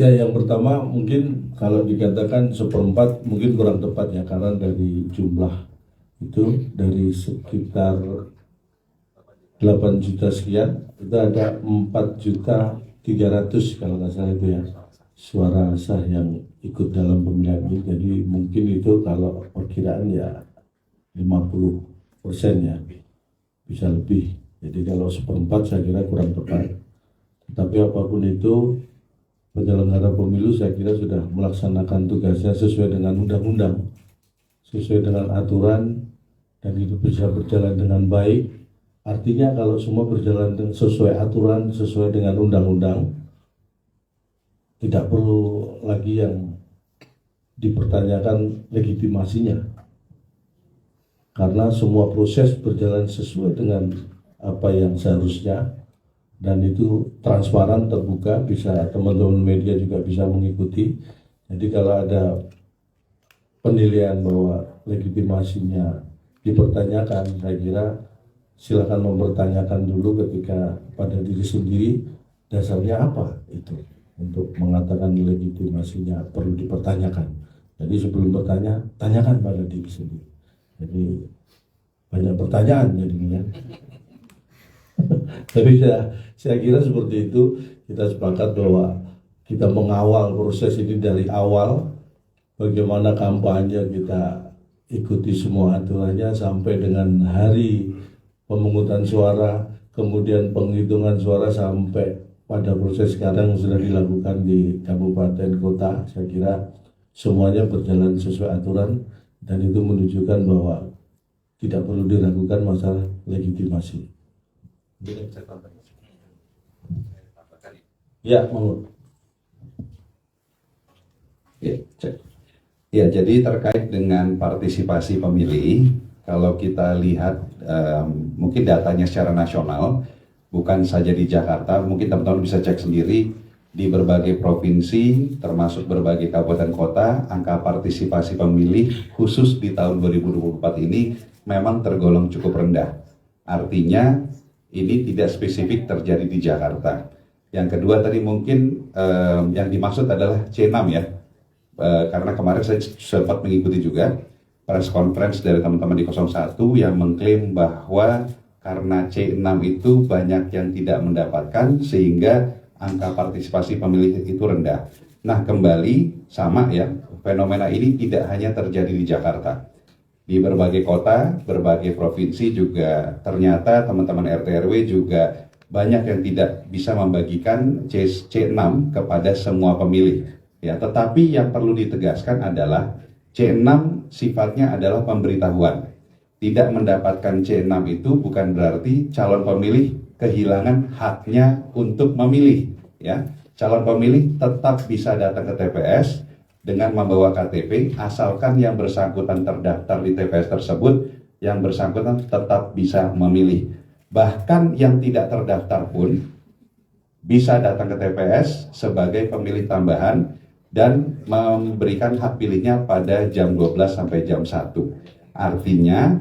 Ya, yang pertama mungkin kalau dikatakan seperempat mungkin kurang tepat ya, karena dari jumlah itu dari sekitar 8 juta sekian itu ada 4.300.000 kalau nggak salah itu ya suara sah yang ikut dalam pemilihan ini. Jadi mungkin itu kalau perkiraan ya 50% ya, bisa lebih. Jadi kalau seperempat saya kira kurang tepat. Tapi apapun itu, penyelenggara pemilu saya kira sudah melaksanakan tugasnya sesuai dengan undang-undang, sesuai dengan aturan, dan itu bisa berjalan dengan baik. Artinya kalau semua berjalan sesuai aturan, sesuai dengan undang-undang, tidak perlu lagi yang dipertanyakan legitimasinya. Karena semua proses berjalan sesuai dengan apa yang seharusnya, dan itu transparan, terbuka, bisa teman-teman media juga bisa mengikuti. Jadi kalau ada penilaian bahwa legitimasinya dipertanyakan, saya kira silakan mempertanyakan dulu ketika pada diri sendiri dasarnya apa itu untuk mengatakan legitimasinya perlu dipertanyakan. Jadi sebelum bertanya, tanyakan pada diri sendiri. Jadi banyak pertanyaan jadinya. Tapi saya kira seperti itu, kita sepakat bahwa kita mengawal proses ini dari awal, bagaimana kampanye kita ikuti semua aturannya sampai dengan hari pemungutan suara, kemudian penghitungan suara sampai pada proses sekarang sudah dilakukan di kabupaten kota. Saya kira semuanya berjalan sesuai aturan, dan itu menunjukkan bahwa tidak perlu diragukan masalah legitimasi. Ya, mau. Ya, jadi terkait dengan partisipasi pemilih, kalau kita lihat mungkin datanya secara nasional, bukan saja di Jakarta, mungkin teman-teman bisa cek sendiri di berbagai provinsi, termasuk berbagai kabupaten kota, angka partisipasi pemilih khusus di tahun 2024 ini memang tergolong cukup rendah. Artinya ini tidak spesifik terjadi di Jakarta. Yang kedua tadi mungkin yang dimaksud adalah C6 ya. Karena kemarin saya sempat mengikuti juga press conference dari teman-teman di 01 yang mengklaim bahwa karena C6 itu banyak yang tidak mendapatkan sehingga angka partisipasi pemilih itu rendah. Nah, kembali sama ya, fenomena ini tidak hanya terjadi di Jakarta. Di berbagai kota, berbagai provinsi juga ternyata teman-teman RT RW juga banyak yang tidak bisa membagikan C6 kepada semua pemilih. Ya, tetapi yang perlu ditegaskan adalah C6 sifatnya adalah pemberitahuan. Tidak mendapatkan C6 itu bukan berarti calon pemilih kehilangan haknya untuk memilih. Ya, calon pemilih tetap bisa datang ke TPS dengan membawa KTP, asalkan yang bersangkutan terdaftar di TPS tersebut, yang bersangkutan tetap bisa memilih. Bahkan yang tidak terdaftar pun bisa datang ke TPS sebagai pemilih tambahan dan memberikan hak pilihnya pada jam 12 sampai jam 1. Artinya,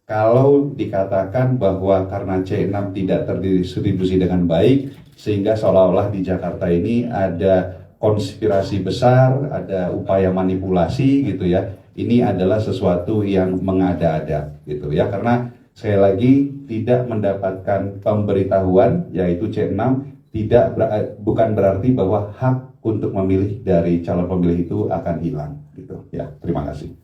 kalau dikatakan bahwa karena C6 tidak terdistribusi dengan baik, sehingga seolah-olah di Jakarta ini ada konspirasi besar, ada upaya manipulasi gitu ya. Ini adalah sesuatu yang mengada-ada gitu ya, karena sekali lagi tidak mendapatkan pemberitahuan yaitu C6 bukan berarti bahwa hak untuk memilih dari calon pemilih itu akan hilang gitu ya. Terima kasih.